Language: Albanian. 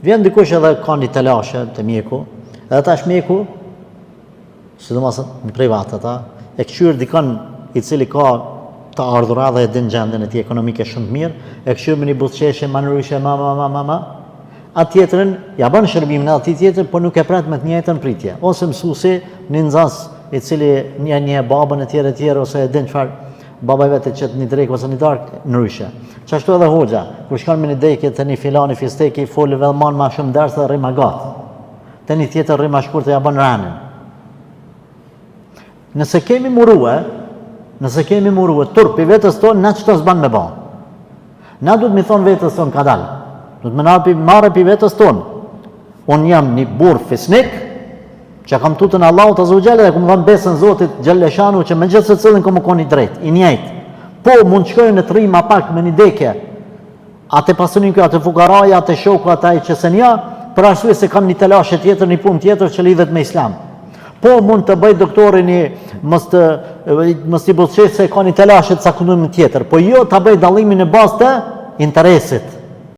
Vjen dikush edhe ka një telashe të mjeku, edhe tash mjeku, sidomos në privat ata, e këshyr dikon i cili ka të ardhura dhe e din gjendjen e tij ekonomike shumë të mirë, e këshyr me një buzëqeshje manëryshe atë tjetrin ja bën shërbimin atij tjetër, por nuk e pret me të njëjtën pritje. Ose mësuesi, një nxënës i cili një babën e tjerë ose e din çfarë baba i vetë çet një drek ose një dark ndryshe. Çashtu edhe hoxha, kur shkon me një dekje te një filani fisteki, fol vëllman më shumë ders dhe rrim agat. Te një tjetër rrim më shkurt ja bën ranin. Nëse kemi murue turpi vetës tonë, na çto s'ban me bë. Na duhet mi thon vetës tonë ka dal. Duhet më marrë pi vetës tonë. Unë jam një burr fisnik, që kam tutën Allahut Azza wa Jalla dhe kam dhënë besën Zotit Gjalleshanu që me gjithë se cilin kam qenë i drejt, i njëjtë. Po mund të shkojë në të rrim pak me një dekje. Atë pasunin kjo, atë fukaraja, atë shoku, ata i qesenja, për arsye se kam një telashe tjetër, një punë tjetër që lidhet me Islam. Po mund të bëj doktori mos i buzëqes se ka një telashe të caktuar tjetër, po jo ta bëj dallimin në bazë të interesit.